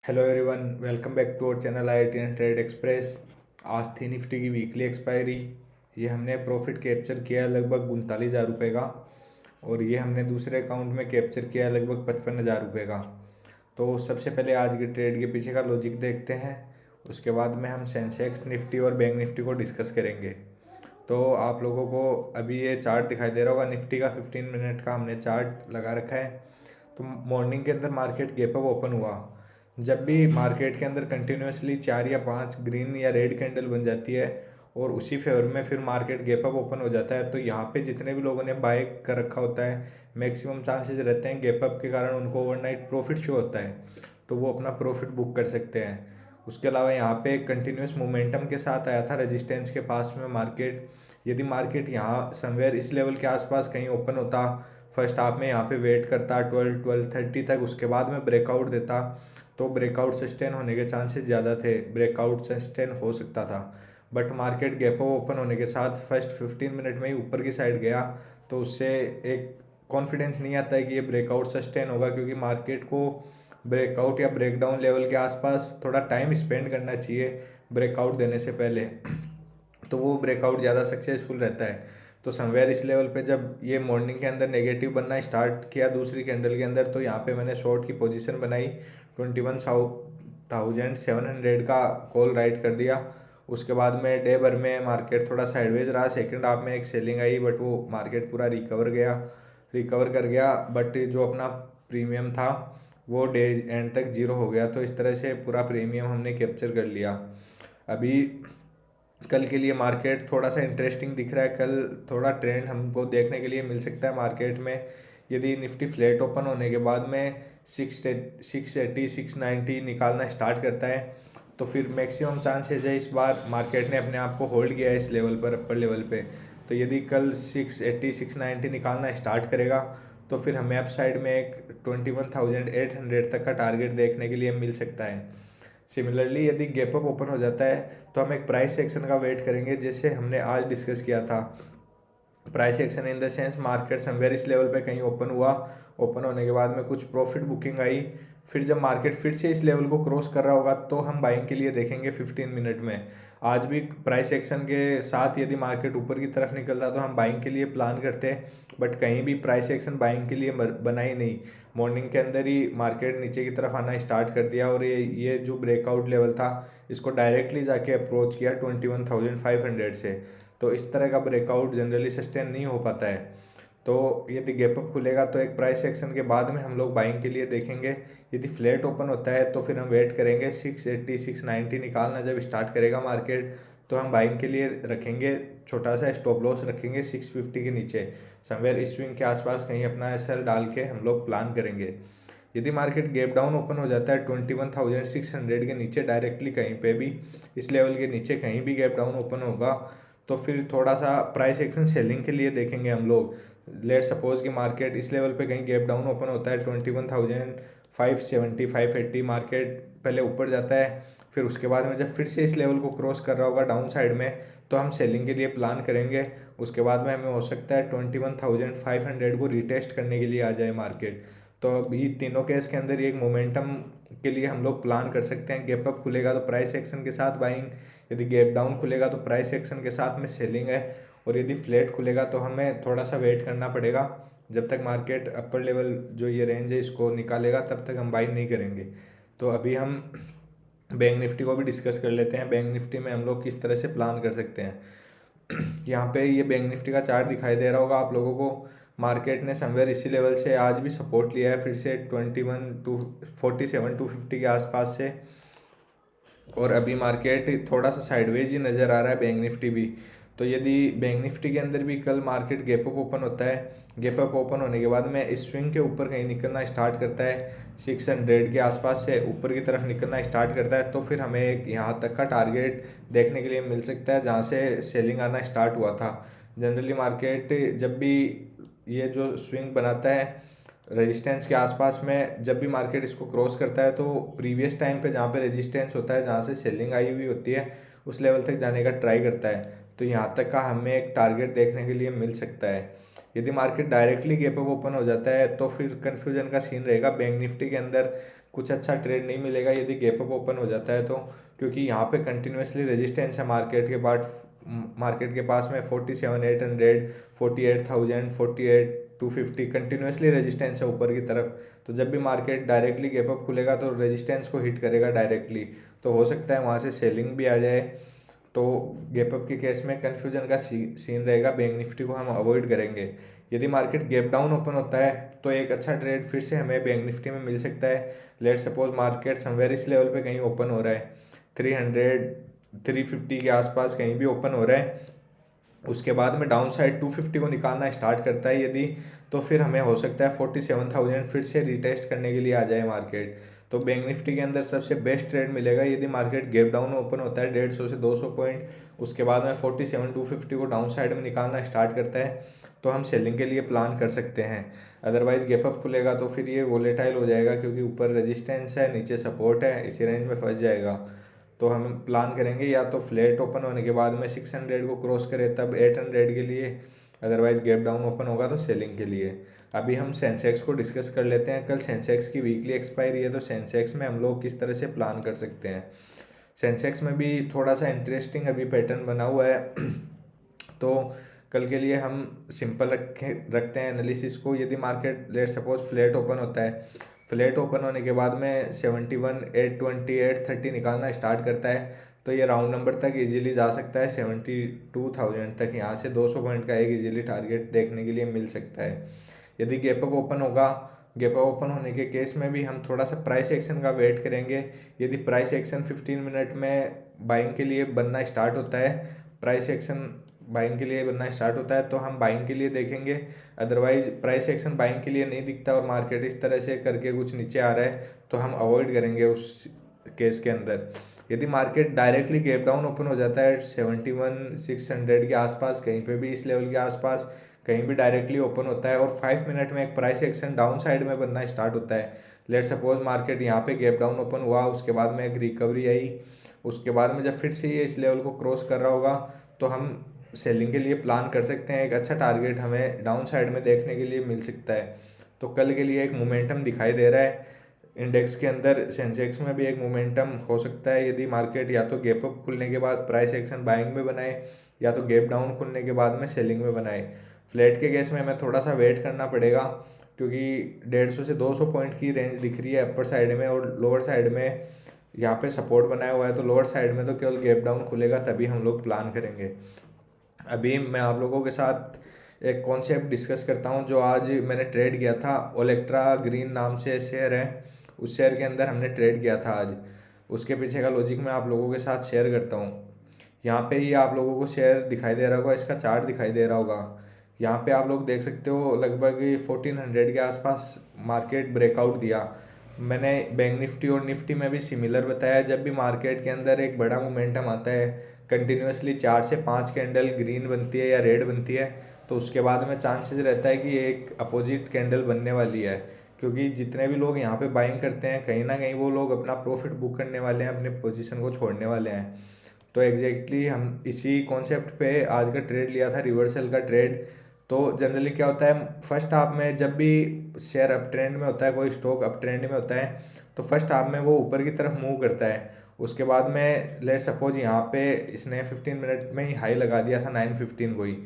Hello everyone, welcome back to our channel IIT and trade express. आज थी Nifty की weekly expiry. ये हमने प्रॉफिट कैप्चर किया लगभग 39,000 रुपये का, और ये हमने दूसरे अकाउंट में कैप्चर किया लगभग 55,000 रुपये का। तो सबसे पहले आज की ट्रेड के पीछे का लॉजिक देखते हैं, उसके बाद में हम सेंसेक्स, निफ्टी और बैंक निफ्टी को डिस्कस करेंगे। तो आप लोगों को अभी ये चार्ट दिखाई दे रहा होगा, निफ्टी का 15 मिनट का हमने चार्ट लगा रखा है। तो मॉर्निंग के अंदर मार्केट गैप अप ओपन हुआ। जब भी मार्केट के अंदर कंटिन्यूसली 4 या 5 ग्रीन या रेड कैंडल बन जाती है और उसी फेवर में फिर मार्केट गैप अप ओपन हो जाता है, तो यहाँ पे जितने भी लोगों ने बाय कर रखा होता है, मैक्सिमम चांसेस रहते हैं गैप अप के कारण उनको ओवरनाइट प्रॉफिट शो होता है, तो वो अपना प्रॉफिट बुक कर सकते हैं। उसके अलावा यहाँ पे कंटिन्यूस मोमेंटम के साथ आया था रेजिस्टेंस के पास में मार्केट। यदि मार्केट यहाँ समवेयर इस लेवल के आसपास कहीं ओपन होता, फर्स्ट हाफ में यहाँ पे वेट करता 12-12:30 तक, उसके बाद में ब्रेकआउट देता, तो ब्रेकआउट सस्टेन होने के चांसेस ज़्यादा थे, ब्रेकआउट सस्टेन हो सकता था। But market gap up open होने के साथ फर्स्ट 15 मिनट में ही ऊपर की साइड गया, तो उससे एक कॉन्फिडेंस नहीं आता है कि ये ब्रेकआउट सस्टेन होगा, क्योंकि मार्केट को ब्रेकआउट या ब्रेकडाउन लेवल के आसपास थोड़ा टाइम स्पेंड करना चाहिए ब्रेकआउट देने से पहले, तो वो ब्रेकआउट ज़्यादा सक्सेसफुल रहता है। तो समवेयर इस लेवल पे जब ये मॉर्निंग के अंदर नेगेटिव बनना स्टार्ट किया दूसरी कैंडल के अंदर, तो यहाँ पे मैंने शॉर्ट की पोजीशन बनाई, 21,700 का कॉल राइट कर दिया। उसके बाद में डे भर में मार्केट थोड़ा साइडवेज रहा, सेकंड हाफ में एक सेलिंग आई, बट वो मार्केट पूरा रिकवर कर गया, बट जो अपना प्रीमियम था वो डे एंड तक जीरो हो गया। तो इस तरह से पूरा प्रीमियम हमने कैप्चर कर लिया। अभी कल के लिए मार्केट थोड़ा सा इंटरेस्टिंग दिख रहा है। कल थोड़ा ट्रेंड हमको देखने के लिए मिल सकता है मार्केट में। यदि निफ्टी फ्लैट ओपन होने के बाद में 680 690 निकालना स्टार्ट करता है, तो फिर मैक्सिमम चांसेस है इस बार मार्केट ने अपने आप को होल्ड किया है इस लेवल पर, अपर लेवल पे। तो यदि कल 680 690 निकालना स्टार्ट करेगा, तो फिर हमें अप साइड में एक 21,800 तक का टारगेट देखने के लिए मिल सकता है। सिमिलरली यदि गैप अप ओपन हो जाता है, तो हम एक प्राइस एक्शन का वेट करेंगे, जैसे हमने आज डिस्कस किया था। Price action in the sense market somewhere इस लेवल पे कहीं ओपन हुआ, ओपन होने के बाद में कुछ प्रॉफिट बुकिंग आई, फिर जब मार्केट फिर से इस लेवल को क्रॉस कर रहा होगा, तो हम बाइंग के लिए देखेंगे 15 मिनट में। आज भी प्राइस एक्शन के साथ यदि मार्केट ऊपर की तरफ निकलता, तो हम बाइंग के लिए प्लान करते हैं, बट कहीं भी प्राइस एक्शन बाइंग के लिए बना ही नहीं। मॉर्निंग के अंदर ही मार्केट नीचे की तरफ आना स्टार्ट कर दिया, और ये जो ब्रेकआउट लेवल था, इसको डायरेक्टली जाके अप्रोच किया 21,500 से। तो इस तरह का ब्रेकआउट जनरली सस्टेन नहीं हो पाता है। तो यदि गैप अप खुलेगा, तो एक प्राइस एक्शन के बाद में हम लोग बाइंग के लिए देखेंगे। यदि फ्लैट ओपन होता है, तो फिर हम वेट करेंगे 680 690 निकालना जब स्टार्ट करेगा मार्केट, तो हम बाइंग के लिए रखेंगे, छोटा सा स्टॉप लॉस रखेंगे 650 के नीचे, समवेयर इस स्विंग के आसपास कहीं अपना एसएल डाल के हम लोग प्लान करेंगे। यदि मार्केट गैप डाउन ओपन हो जाता है 21,600 के नीचे, डायरेक्टली कहीं पे भी इस लेवल के नीचे कहीं भी गैप डाउन ओपन होगा, तो फिर थोड़ा सा प्राइस एक्शन सेलिंग के लिए देखेंगे हम लोग। लेट सपोज कि मार्केट इस लेवल पे कहीं गैप डाउन ओपन होता है 21,570 580, मार्केट पहले ऊपर जाता है, फिर उसके बाद में जब फिर से इस लेवल को क्रॉस कर रहा होगा डाउन साइड में, तो हम सेलिंग के लिए प्लान करेंगे। उसके बाद में हमें हो सकता है 21,500 को रिटेस्ट करने के लिए आ जाए मार्केट। तो अभी तीनों केस के अंदर एक मोमेंटम के लिए हम लोग प्लान कर सकते हैं। गैप अप खुलेगा तो प्राइस एक्शन के साथ बाइंग, यदि गैप डाउन खुलेगा तो प्राइस एक्शन के साथ में सेलिंग है, और यदि फ्लैट खुलेगा तो हमें थोड़ा सा वेट करना पड़ेगा। जब तक मार्केट अपर लेवल जो ये रेंज है इसको निकालेगा, तब तक हम बाइंग नहीं करेंगे। तो अभी हम बैंक निफ्टी को भी डिस्कस कर लेते हैं। बैंक निफ्टी में हम लोग किस तरह से प्लान कर सकते हैं। यहाँ पे ये बैंक निफ्टी का चार्ट दिखाई दे रहा होगा आप लोगों को। मार्केट ने समवेयर इसी लेवल से आज भी सपोर्ट लिया है, फिर से 47 250 के आसपास से, और अभी मार्केट थोड़ा सा साइडवेज ही नज़र आ रहा है बैंक निफ्टी भी। तो यदि बैंक निफ्टी के अंदर भी कल मार्केट गैप अप ओपन होता है, गैप अप ओपन होने के बाद में इस स्विंग के ऊपर कहीं निकलना स्टार्ट करता है, 600 के आसपास से ऊपर की तरफ निकलना स्टार्ट करता है, तो फिर हमें एक यहाँ तक का टारगेट देखने के लिए मिल सकता है जहाँ से सेलिंग आना स्टार्ट हुआ था। जनरली मार्केट जब भी ये जो स्विंग बनाता है रेजिस्टेंस के आसपास में, जब भी मार्केट इसको क्रॉस करता है, तो प्रीवियस टाइम पे जहाँ पे रेजिस्टेंस होता है, जहाँ से सेलिंग आई हुई होती है, उस लेवल तक जाने का ट्राई करता है। तो यहाँ तक का हमें एक टारगेट देखने के लिए मिल सकता है। यदि market directly gap up open हो जाता है, तो फिर कन्फ्यूजन का सीन रहेगा बैंक निफ्टी के अंदर। कुछ अच्छा ट्रेड नहीं मिलेगा यदि गैप अप ओपन हो जाता है तो, क्योंकि यहाँ पे कंटिन्यूसली रेजिस्टेंस है मार्केट के पास में 47,800, 48,000, 48,250 कंटिन्यूसली रेजिस्टेंस है ऊपर की तरफ। तो जब भी मार्केट डायरेक्टली गैप अप खुलेगा तो रेजिस्टेंस को हिट करेगा डायरेक्टली, तो हो सकता है वहाँ से सेलिंग भी आ जाए। तो गैप अप के केस में कन्फ्यूजन का सीन रहेगा, बैंक निफ्टी को हम अवॉइड करेंगे। यदि मार्केट गैप डाउन ओपन होता है तो एक अच्छा ट्रेड फिर से हमें बैंक निफ्टी में मिल सकता है। लेट सपोज मार्केट समवेयर इस लेवल पे कहीं ओपन हो रहा है, 300 350 के आसपास कहीं भी ओपन हो रहा है, उसके बाद में डाउन साइड 250 को निकालना स्टार्ट करता है यदि, तो फिर हमें हो सकता है 47,000 फिर से रिटेस्ट करने के लिए आ जाए मार्केट। तो बैंक निफ्टी के अंदर सबसे बेस्ट ट्रेड मिलेगा यदि मार्केट गैप डाउन ओपन होता है 150 से 200 पॉइंट, उसके बाद में 47,250 को डाउन साइड में निकालना स्टार्ट करता है, तो हम सेलिंग के लिए प्लान कर सकते हैं। अदरवाइज गैप अप खुलेगा तो फिर ये वोलेटाइल हो जाएगा, क्योंकि ऊपर रेजिस्टेंस है नीचे सपोर्ट है, इसी रेंज में फंस जाएगा। तो हम प्लान करेंगे या तो फ्लैट ओपन होने के बाद में 600 को क्रॉस करे तब 800 के लिए, अदरवाइज गैप डाउन ओपन होगा तो सेलिंग के लिए। अभी हम सेंसेक्स को डिस्कस कर लेते हैं। कल सेंसेक्स की वीकली एक्सपायरी है, तो सेंसेक्स में हम लोग किस तरह से प्लान कर सकते हैं। सेंसेक्स में भी थोड़ा सा इंटरेस्टिंग अभी पैटर्न बना हुआ है तो कल के लिए हम सिंपल रखते हैं एनालिसिस को। यदि market let suppose flat open होता है, फ्लैट ओपन होने के बाद में 71,820 830 निकालना स्टार्ट करता है, तो ये राउंड नंबर तक इजीली जा सकता है 72,000 तक। यहाँ से 200 पॉइंट का एक इजीली टारगेट देखने के लिए मिल सकता है। यदि गैप अप ओपन होगा, गैप अप ओपन होने के केस में भी हम थोड़ा सा प्राइस एक्शन का वेट करेंगे। यदि प्राइस एक्शन 15 मिनट में बाइंग के लिए बनना स्टार्ट होता है, प्राइस एक्शन बाइंग के लिए बनना स्टार्ट होता है तो हम बाइंग के लिए देखेंगे। अदरवाइज प्राइस एक्शन बाइंग के लिए नहीं दिखता और मार्केट इस तरह से करके कुछ नीचे आ रहा है तो हम अवॉइड करेंगे उस केस के अंदर। यदि market directly gap down open हो जाता है 71,600 के आसपास, कहीं पे भी इस लेवल के आसपास कहीं भी डायरेक्टली ओपन होता है और 5 मिनट में एक प्राइस एक्शन डाउन साइड में बनना स्टार्ट होता है, लेट सपोज मार्केट यहाँ पे गैप डाउन ओपन हुआ, उसके बाद में एक रिकवरी आई, उसके बाद में जब फिर से ये इस लेवल को क्रॉस कर रहा होगा तो हम सेलिंग के लिए प्लान कर सकते हैं। एक अच्छा टारगेट हमें डाउन साइड में देखने के लिए मिल सकता है। तो कल के लिए एक मोमेंटम दिखाई दे रहा है इंडेक्स के अंदर। सेंसेक्स में भी एक मोमेंटम हो सकता है यदि मार्केट या तो गैप अप खुलने के बाद प्राइस एक्शन बाइंग में बनाए या तो गैप डाउन खुलने के बाद में सेलिंग में बनाए। फ्लैट के केस में हमें थोड़ा सा वेट करना पड़ेगा, क्योंकि 150 से 200 पॉइंट की रेंज दिख रही है अपर साइड में और लोअर साइड में यहाँ पे सपोर्ट बनाया हुआ है। तो लोअर साइड में तो केवल गैप डाउन खुलेगा तभी हम लोग प्लान करेंगे। अभी मैं आप लोगों के साथ एक कॉन्सेप्ट डिस्कस करता हूँ जो आज मैंने ट्रेड किया था। ओलेक्ट्रा ग्रीन नाम से शेयर है, उस शेयर के अंदर हमने ट्रेड किया था आज। उसके पीछे का लॉजिक मैं आप लोगों के साथ शेयर करता हूँ। यहाँ पे ये आप लोगों को शेयर दिखाई दे रहा होगा, इसका चार्ट दिखाई दे रहा होगा। यहाँ पे आप लोग देख सकते हो लगभग 1400 के आसपास मार्केट ब्रेकआउट दिया। मैंने बैंक निफ्टी और निफ्टी में भी सिमिलर बताया, जब भी मार्केट के अंदर एक बड़ा मोमेंटम आता है, कंटिन्यूसली 4 से 5 कैंडल ग्रीन बनती है या रेड बनती है, तो उसके बाद में चांसेस रहता है कि एक अपोजिट कैंडल बनने वाली है। क्योंकि जितने भी लोग यहाँ पे बाइंग करते हैं कहीं ना कहीं वो लोग अपना प्रॉफिट बुक करने वाले हैं, अपने पोजीशन को छोड़ने वाले हैं। तो एग्जैक्टली हम इसी कॉन्सेप्ट पे आज का ट्रेड लिया था, रिवर्सल का ट्रेड। तो जनरली क्या होता है, फर्स्ट हाफ में जब भी शेयर अप ट्रेंड में होता है, कोई स्टॉक अप ट्रेंड में होता है, तो फर्स्ट हाफ में वो ऊपर की तरफ मूव करता है। उसके बाद में लेट सपोज यहाँ पे इसने 15 मिनट में ही हाई लगा दिया था 915 को ही।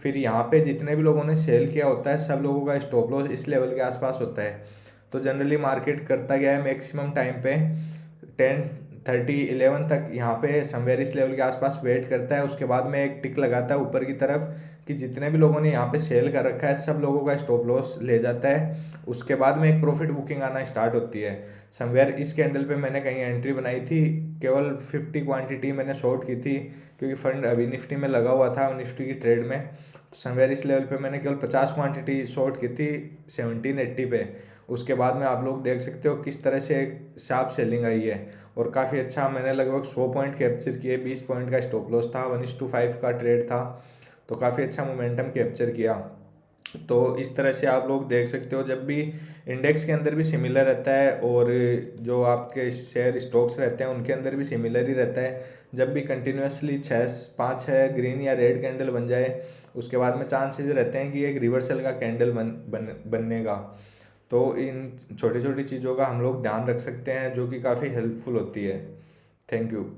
फिर यहाँ पे जितने भी लोगों ने सेल किया होता है सब लोगों का स्टॉप लॉस इस लेवल के आसपास होता है। तो जनरली मार्केट करता गया है मैक्सिमम टाइम पे 10:30 11 तक यहाँ पे समवेयर इस लेवल के आसपास वेट करता है। उसके बाद में एक टिक लगाता है ऊपर की तरफ कि जितने भी लोगों ने यहाँ पे सेल कर रखा है सब लोगों का स्टॉप लॉस ले जाता है। उसके बाद में एक प्रॉफिट बुकिंग आना स्टार्ट होती है। समवेयर इस कैंडल पे मैंने कहीं एंट्री बनाई थी, केवल 50 क्वांटिटी मैंने शॉर्ट की थी, क्योंकि फंड अभी निफ्टी में लगा हुआ था निफ्टी की ट्रेड में। तो समवेयर इस लेवल पे मैंने केवल 50 क्वांटिटी शॉर्ट की थी 1780 पे। उसके बाद में आप लोग देख सकते हो किस तरह से एक शार्प सेलिंग आई है और काफ़ी अच्छा मैंने लगभग 100 पॉइंट कैप्चर किए। 20 पॉइंट का स्टॉप लॉस था, 1:5 का ट्रेड था, तो काफ़ी अच्छा मोमेंटम कैप्चर किया। तो इस तरह से आप लोग देख सकते हो जब भी इंडेक्स के अंदर भी सिमिलर रहता है और जो आपके शेयर स्टॉक्स रहते हैं उनके अंदर भी सिमिलर ही रहता है। जब भी कंटिन्यूसली 5-6 ग्रीन या रेड कैंडल बन जाए उसके बाद में चांसेस रहते हैं कि एक रिवर्सल का कैंडल बनने का। तो इन छोटी छोटी चीज़ों का हम लोग ध्यान रख सकते हैं, जो कि काफ़ी हेल्पफुल होती है। Thank you.